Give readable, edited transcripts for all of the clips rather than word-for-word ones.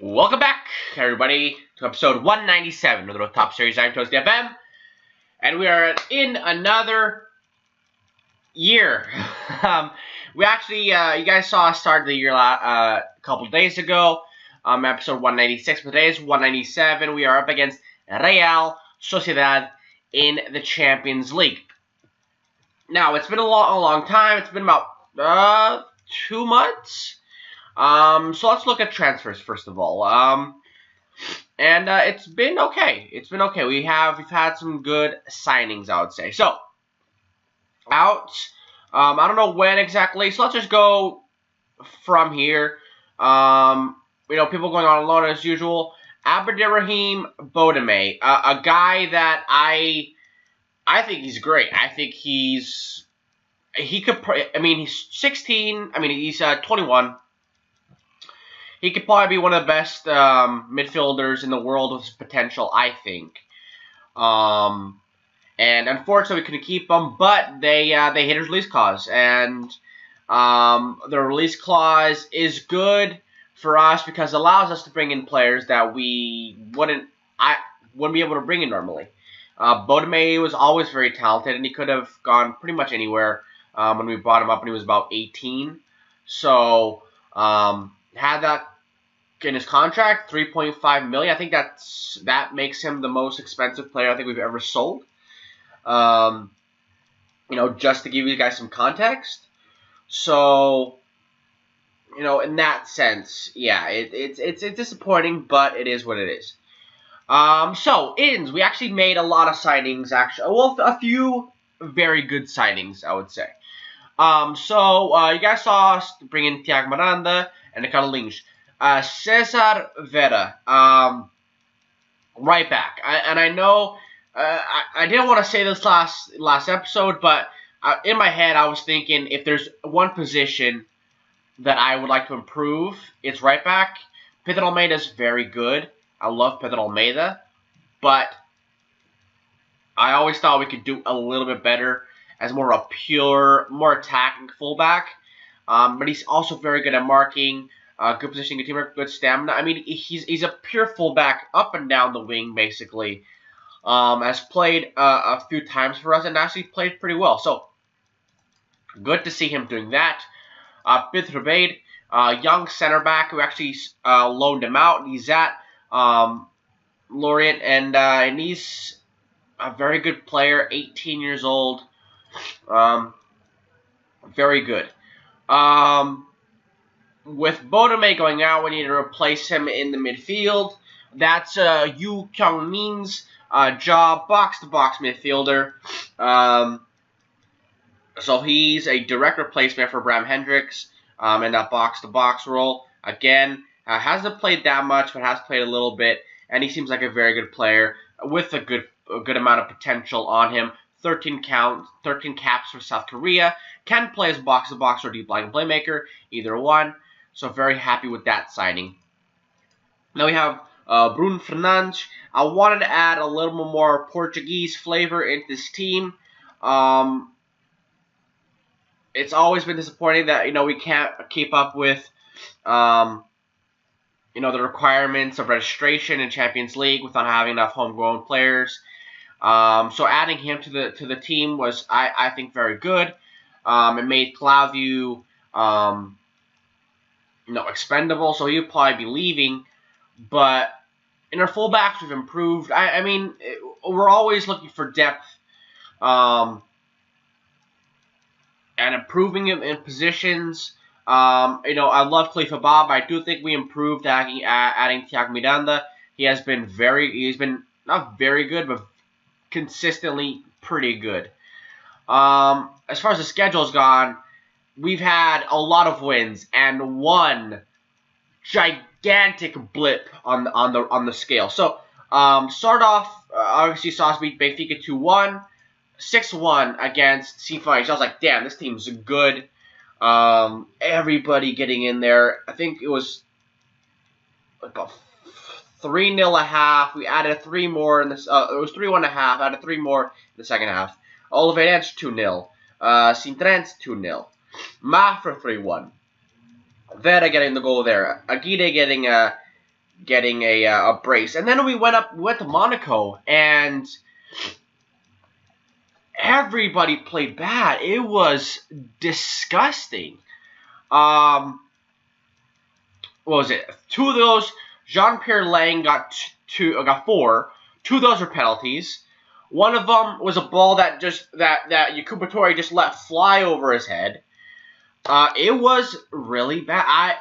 Welcome back, everybody, to episode 197 of the Top Series. I'm Toasty FM, and we are in another year. We actually, you guys saw us start the year a couple days ago, episode 196, but today is 197. We are up against Real Sociedad in the Champions League. Now, it's been a long time. It's been about 2 months. So let's look at transfers first of all. It's been okay. It's been okay. We've had some good signings, I would say. So I don't know when exactly. So let's just go from here. People going on loan as usual. Abderrahim Bodeme, a guy that I think he's great. I think he's 16. He's 21. He could probably be one of the best midfielders in the world with his potential, I think. And unfortunately, we couldn't keep him, but they hit his release clause. And the release clause is good for us because it allows us to bring in players that we wouldn't be able to bring in normally. Bodeme was always very talented, and he could have gone pretty much anywhere when we brought him up when he was about 18. So had that in his contract, $3.5 million. I think that makes him the most expensive player I think we've ever sold. Just to give you guys some context. So, in that sense, yeah, it's disappointing, but it is what it is. So ins, we actually made a lot of signings. Actually, well, a few very good signings, I would say. You guys saw us bring in Thiago Miranda and Ricardo Lins. Cesar Vera, right back. I know I didn't want to say this last episode, but in my head I was thinking if there's one position that I would like to improve, it's right back. Pedro Almeida is very good. I love Pedro Almeida, but I always thought we could do a little bit better as more attacking fullback. But he's also very good at marking. Good positioning, good teamwork, good stamina. He's a pure fullback up and down the wing, basically. Has played a few times for us and actually played pretty well. So, good to see him doing that. Pedro Bade, young center back who actually loaned him out. He's at Lorient, and he's a very good player, 18 years old. Very good. With Bodeme going out, we need to replace him in the midfield. That's Yu Kyung Min's job, box-to-box midfielder. So he's a direct replacement for Bram Hendricks in that box-to-box role. Again, hasn't played that much, but has played a little bit, and he seems like a very good player with a good amount of potential on him. 13 caps for South Korea. Can play as box-to-box or deep-lying playmaker, either one. So very happy with that signing. Now we have Bruno Fernandes. I wanted to add a little more Portuguese flavor into this team. It's always been disappointing that we can't keep up with the requirements of registration in Champions League without having enough homegrown players. So adding him to the team was I think very good. It made Claudio expendable, so he'll probably be leaving. But in our fullbacks, we've improved. We're always looking for depth and improving in positions. I love Khalifa Bob. I do think we improved adding Thiago Miranda. He's been not very good, but consistently pretty good. As far as the schedule's gone, we've had a lot of wins and one gigantic blip on the scale. So start off, obviously saw us beat Benfica 2-1, 6-1 against Sinfonic. So I was like, damn, this team's good. Everybody getting in there. I think it was about 3-0 a half. We added 3 more in this. It was 3-1 a half. Added 3 more in the second half. Oliveirense 2-0. Sintrense 2-0. Mafra 3-1. Vera getting the goal there. Aguirre getting getting a brace. And then we went to Monaco, and everybody played bad. It was disgusting. What was it? Two of those, Jean-Pierre Lang got four. Two of those were penalties. One of them was a ball that Yakuba Torre just let fly over his head. It was really bad.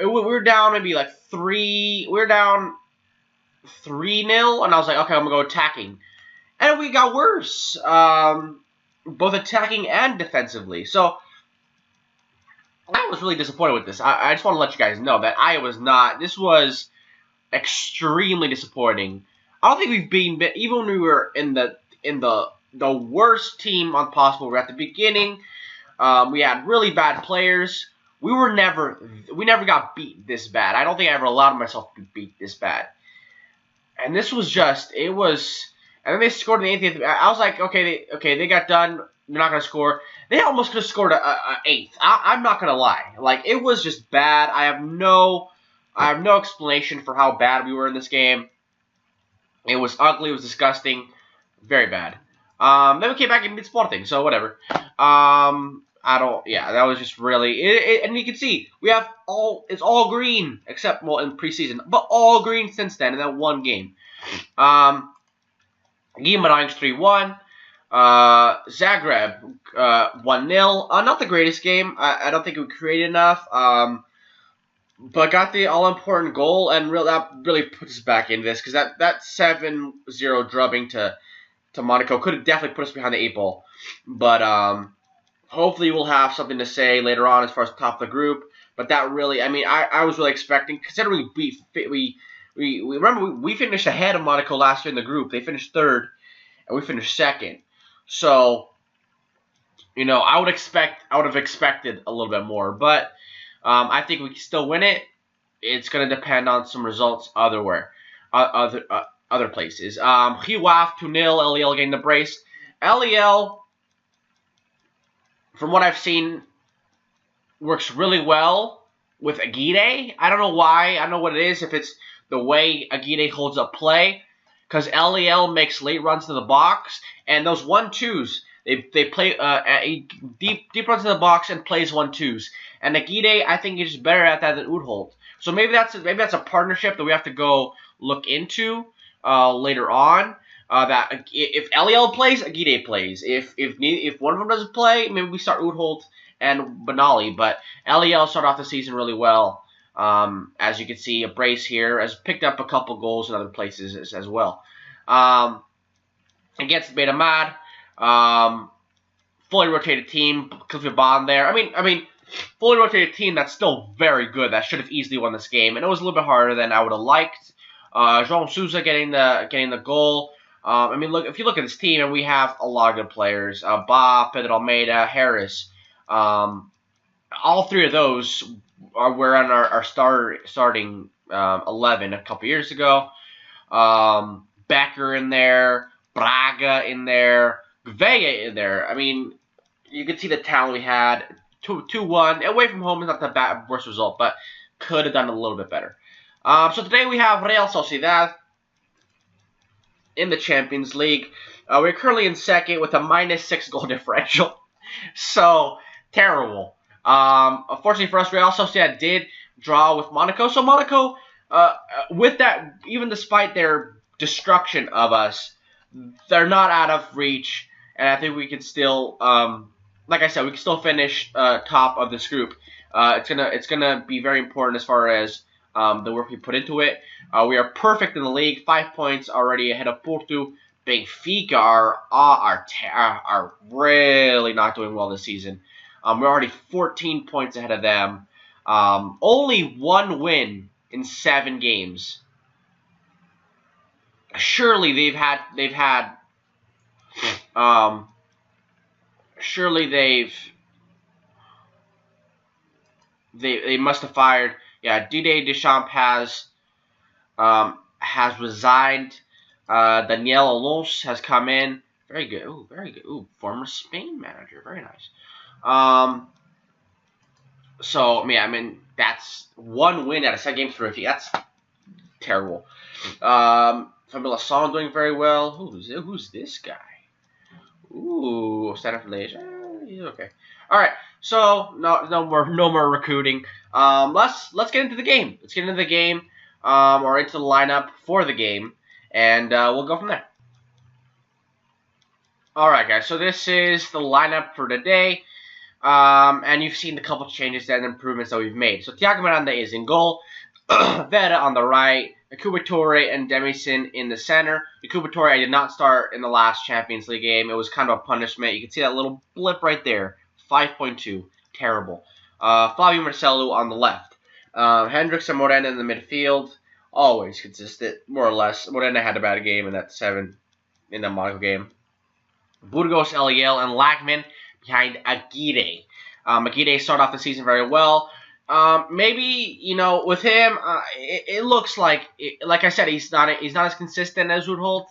We were down maybe like 3. We were down 3-0, and I was like, okay, I'm gonna go attacking, and we got worse, both attacking and defensively. So I was really disappointed with this. I just want to let you guys know that I was not. This was extremely disappointing. I don't think we've been, even when we were in the worst team on possible. We're at the beginning. We had really bad players. We never got beat this bad. I don't think I ever allowed myself to be beat this bad. And this was just, it was, and then they scored in the 80th. I was like, okay, they got done. They're not gonna score. They almost could have scored a 8th. I'm not gonna lie. Like, it was just bad. I have no explanation for how bad we were in this game. It was ugly. It was disgusting. Very bad. Then we came back and beat Sporting, so whatever. That was just really, and you can see, it's all green, except, well, in preseason, but all green since then, in that one game. Guimarães 3-1. Zagreb 1-0. Not the greatest game. I don't think we created enough. But got the all-important goal, and that really puts us back into this, because that 7-0 drubbing to Monaco could have definitely put us behind the 8 ball. But hopefully we'll have something to say later on as far as top of the group. But that really, I mean, I was really expecting, considering we remember we finished ahead of Monaco last year in the group. They finished 3rd, and we finished 2nd. So, I would have expected a little bit more, but I think we can still win it. It's going to depend on some results other places. Hiwaf 2-0. LEL getting the brace. LEL, from what I've seen, works really well with Aguirre. I don't know why. I don't know what it is. If it's the way Aguirre holds up play, because LEL makes late runs to the box, and those 1-2s, they play deep runs to the box and plays 1-2s. And Aguirre, I think, is better at that than Udolt. So maybe that's a partnership that we have to go look into later on. That if LEL plays, Aguirre plays. If one of them doesn't play, maybe we start Udolt and Benali. But LEL started off the season really well. As you can see, a brace here has picked up a couple goals in other places as well. Against Beta Mad, fully rotated team, Cliffy Bond there. I mean, fully rotated team that's still very good. That should have easily won this game, and it was a little bit harder than I would have liked. João Sousa getting the goal. I mean, if you look at this team, and we have a lot of good players. Ba, Pedro Almeida, Harris. All 3 of those were on our starting 11 a couple years ago. Becker in there, Braga in there, Gouveia in there. I mean, you can see the talent we had. 2-1. Away from home is not the worst result, but could have done a little bit better. So today we have Real Sociedad in the Champions League. We're currently in 2nd with a -6 goal differential. So, terrible. Unfortunately for us, Real Sociedad did draw with Monaco. So Monaco, with that, even despite their destruction of us, they're not out of reach. And I think we can still, like I said, we can still finish top of this group. It's gonna be very important as far as the work we put into it. We are perfect in the league, 5 points already ahead of Porto. Benfica are really not doing well this season. We're already 14 points ahead of them. Only 1 win in 7 games. Surely they must have fired. Yeah, Didier Deschamps has resigned. Daniel Alonso has come in. Very good. Ooh, very good. Ooh, former Spain manager. Very nice. So, yeah, I mean, that's one win out of 7 games for Ricky. That's terrible. Famila Song doing very well. Who's this guy? Ooh, stand for Malaysia. He's okay. All right. So no more recruiting. Let's get into the game. Let's get into the game. Or into the lineup for the game, and we'll go from there. All right, guys. So this is the lineup for today. And you've seen the couple changes and improvements that we've made. So Thiago Miranda is in goal, Vera on the right, Kubatore and Demison in the center. Kubatore I did not start in the last Champions League game. It was kind of a punishment. You can see that little blip right there, 5.2, terrible. Flavio Marcelo on the left. Hendricks and Morena in the midfield, always consistent, more or less. Morena had a bad game in that 7 in the Monaco game. Burgos, Eliel, and Lagman behind Aguirre. Aguirre started off the season very well. Maybe with him, it looks like I said, he's not as consistent as Woodholt.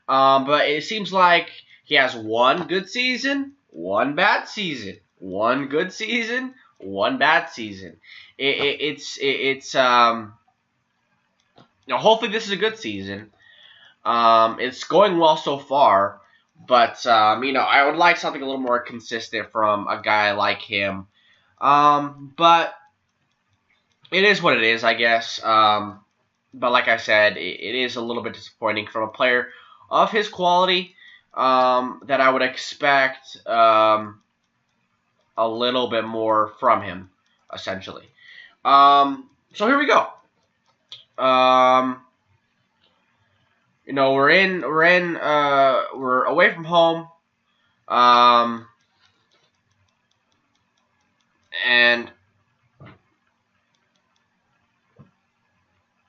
But it seems like he has one good season, one bad season, one good season, one bad season. Hopefully this is a good season. It's going well so far. But, I would like something a little more consistent from a guy like him. But it is what it is, I guess. But like I said, it is a little bit disappointing from a player of his quality that I would expect a little bit more from him, essentially. So here we go. We're away from home, and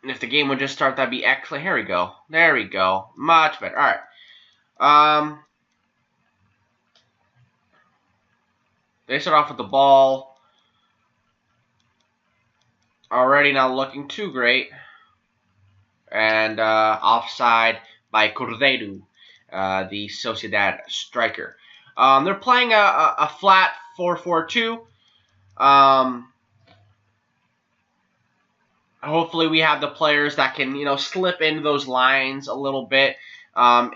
if the game would just start, that'd be excellent. Here we go. There we go. Much better. All right. They start off with the ball. Already not looking too great. And offside by Cordeiro, the Sociedad striker. They're playing a flat 4-4-2. Hopefully we have the players that can, slip into those lines a little bit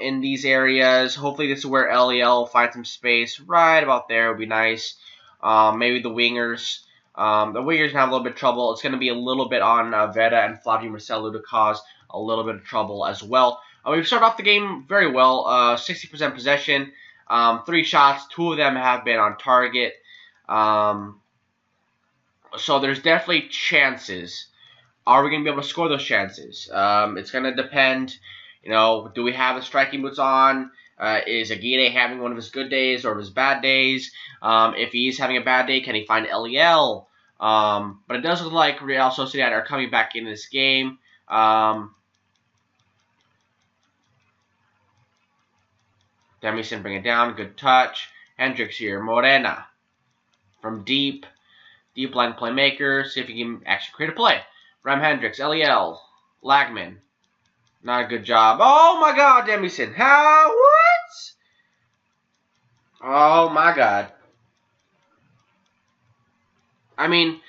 in these areas. Hopefully this is where LEL will find some space. Right about there would be nice. Maybe the wingers. The wingers have a little bit of trouble. It's going to be a little bit on Vera and Flavio Marcelo to cause a little bit of trouble as well. We've started off the game very well. 60% possession. 3 shots. 2 of them have been on target. So there's definitely chances. Are we going to be able to score those chances? It's going to depend. Do we have the striking boots on? Is Aguirre having one of his good days or his bad days? If he's having a bad day, can he find LEL? But it does look like Real Sociedad are coming back in this game. Demison bring it down. Good touch. Hendricks here. Morena from deep line playmaker. See if he can actually create a play. Ram Hendricks. LEL. Lagman. Not a good job. Oh my God, Demison. How? What? Oh my God. I mean,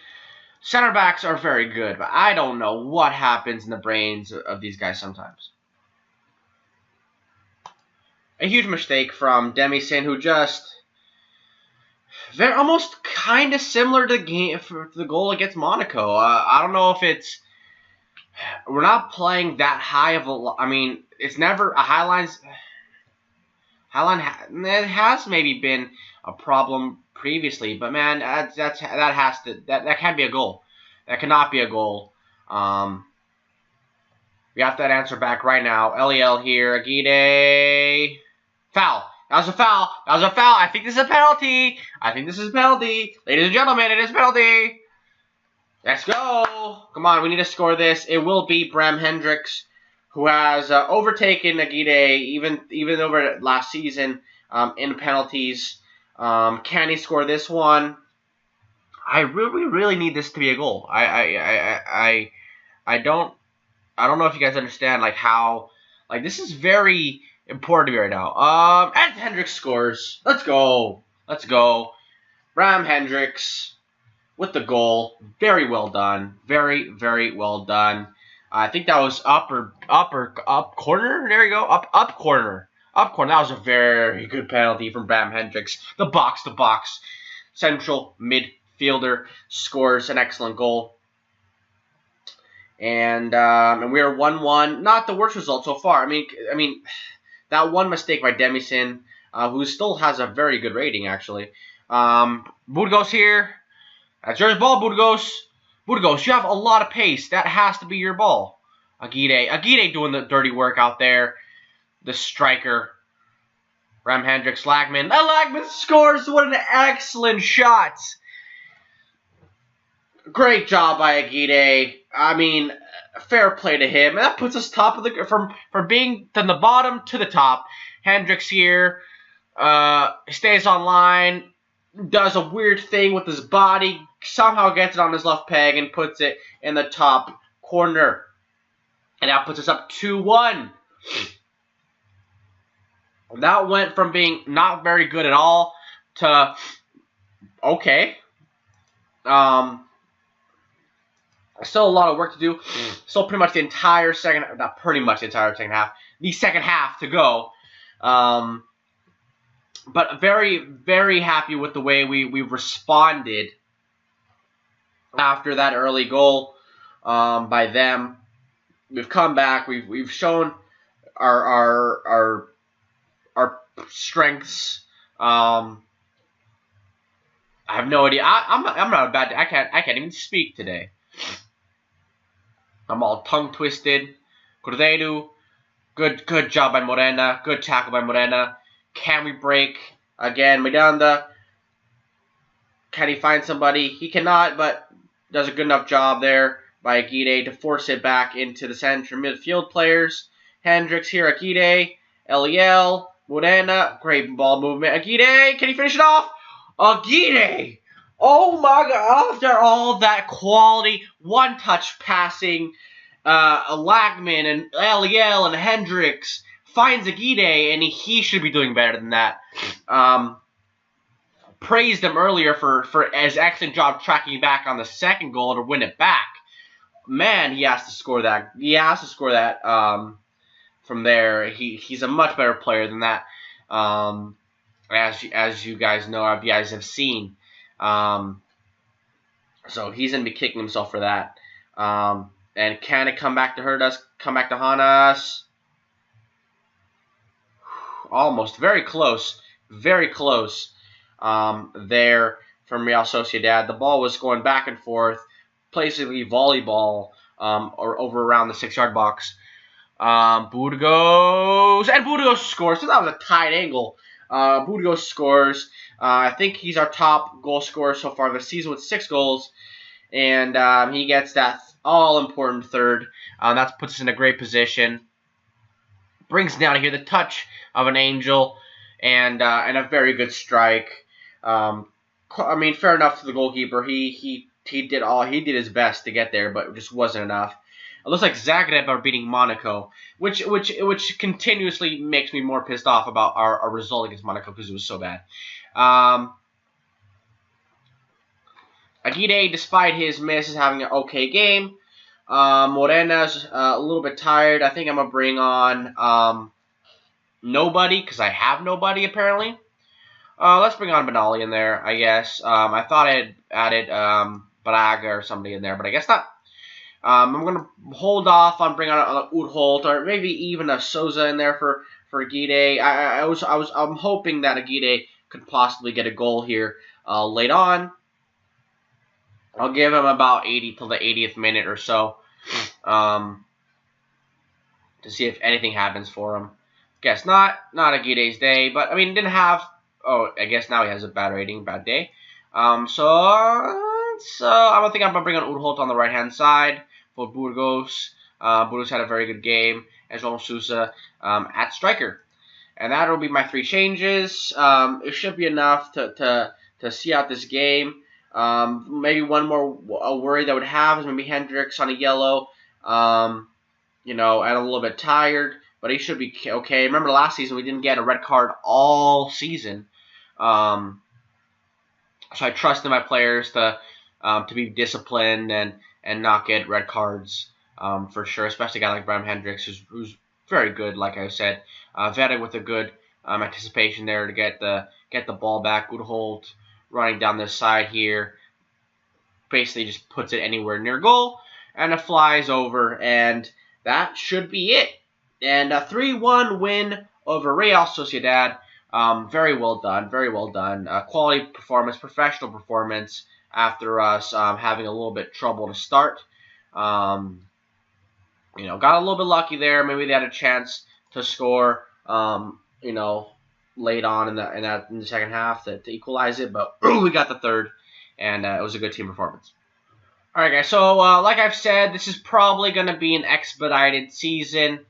center backs are very good, but I don't know what happens in the brains of these guys sometimes. A huge mistake from Demison, who just almost kind of similar to the goal against Monaco. I don't know if it's we're not playing that high of a. I mean, it's never a Highline. It has maybe been a problem previously, but man, that can't be a goal. That cannot be a goal. We have that answer back right now. LEL here. Aguirre. Foul. That was a foul. That was a foul. I think this is a penalty. Ladies and gentlemen, it is a penalty. Let's go. Come on, we need to score this. It will be Bram Hendricks, who has overtaken Aguirre even over last season in penalties. Can he score this one? I really need this to be a goal. I don't know if you guys understand how this is very important to me right now. And Hendricks scores. Let's go. Bram Hendricks with the goal. Very well done. Very, very well done. I think that was up corner. There you go. Up corner. Up corner. That was a very good penalty from Bram Hendricks. The box to box. Central midfielder scores an excellent goal. And we are 1-1. Not the worst result so far. I mean, that one mistake by Demison, who still has a very good rating actually. Burgos here. That's your ball, Burgos. Burgos, you have a lot of pace. That has to be your ball. Aguirre doing the dirty work out there. The striker. Bram Hendricks, Lagman. Lagman scores. What an excellent shot. Great job by Aguirre. I mean, fair play to him. And that puts us top of the from being from the bottom to the top. Hendricks here stays on line, does a weird thing with his body, somehow gets it on his left peg and puts it in the top corner. And that puts us up 2-1. That went from being not very good at all to okay. Still a lot of work to do. Still pretty much the entire second, not pretty much the entire second half, the second half to go. But very, very happy with the way we responded after that early goal by them. We've come back. We've shown our strengths. I have no idea. I'm not a bad. I can't even speak today. I'm all tongue twisted. Cordeiro, good job by Morena. Good tackle by Morena. Can we break again? Miranda. Can he find somebody? He cannot, but does a good enough job there by Aguirre to force it back into the central midfield players. Hendricks here, Aguirre, Eliel, Morena. Great ball movement. Aguirre, can he finish it off? Aguirre! Oh my God, after all that quality, one-touch passing, Lagman and Eliel and Hendricks finds Aguirre, and he should be doing better than that. Praised him earlier for his excellent job tracking back on the second goal to win it back. Man, he has to score that. He has to score that from there. He's a much better player than that, as you guys know, as you guys have seen. So he's going to be kicking himself for that. And can it come back to hurt us? Come back to haunt us? Almost. Very close. Very close there from Real Sociedad. The ball was going back and forth. Basically volleyball or over around the 6-yard box. Burgos. And Burgos scores. So that was a tight angle. Burgos scores. I think he's our top goal scorer so far this season with 6 goals. And he gets that all-important third. That puts us in a great position. Brings down here the touch of an angel and a very good strike. I mean, fair enough to the goalkeeper. He did his best to get there, but it just wasn't enough. It looks like Zagreb are beating Monaco, which continuously makes me more pissed off about our result against Monaco because it was so bad. Aguirre, despite his miss, is having an okay game. Morena's a little bit tired. I think I'm going to bring on nobody because I have nobody apparently. Let's bring on Benali in there, I guess. I thought I had added Braga or somebody in there, but I guess not. I'm going to hold off on bringing on Udholt or maybe even a Souza in there for Aguirre. I'm hoping that Aguirre could possibly get a goal here late on. I'll give him about 80 till the 80th minute or so to see if anything happens for him. Guess not Aguirre's day, but I mean didn't have. Oh, I guess now he has a bad rating, bad day. So I think I'm gonna bring on Udholt on the right hand side for Burgos. Burgos had a very good game, as well as Sousa at striker, and that'll be my 3 changes. It should be enough to see out this game. Maybe one more worry that I would have is maybe Hendricks on a yellow. You know, and a little bit tired, but he should be okay. Remember last season we didn't get a red card all season. So I trust in my players to to be disciplined and not get red cards for sure, especially a guy like Bram Hendricks, who's very good, like I said. Vetted with a good anticipation there to get the ball back. Goodholt running down this side here, basically just puts it anywhere near goal, and it flies over, and that should be it. And a 3-1 win over Real Sociedad. Very well done, very well done. Quality performance, professional performance after us having a little bit trouble to start. You know, got a little bit lucky there. Maybe they had a chance to score, you know, late on in the second half to equalize it, but we got the third, and it was a good team performance. All right, guys. So, like I've said, this is probably going to be an expedited season.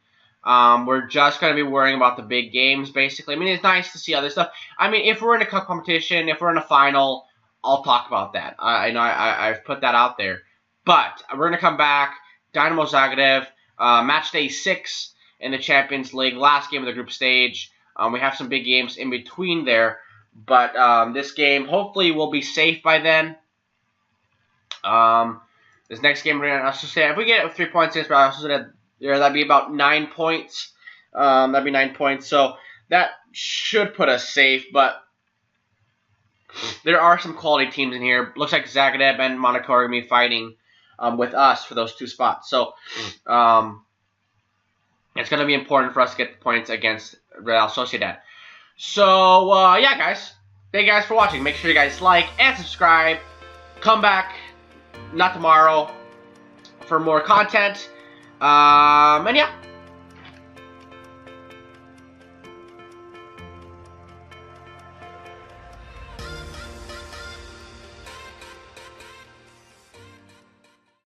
We're just going to be worrying about the big games, basically. I mean, it's nice to see other stuff. I mean, if we're in a cup competition, if we're in a final, I'll talk about that. I know I've put that out there. But we're going to come back. Dynamo Zagreb, match day 6 in the Champions League, last game of the group stage. We have some big games in between there. But this game, hopefully, will be safe by then. This next game, if we get 3 points against Real Sociedad, that'd be about 9 points. That'd be 9 points. So that should put us safe. But there are some quality teams in here. Looks like Zagreb and Monaco are going to be fighting with us for those 2 spots. So it's going to be important for us to get the points against Real Sociedad. So, yeah, guys. Thank you guys for watching. Make sure you guys like and subscribe. Come back, not tomorrow, for more content. And yeah.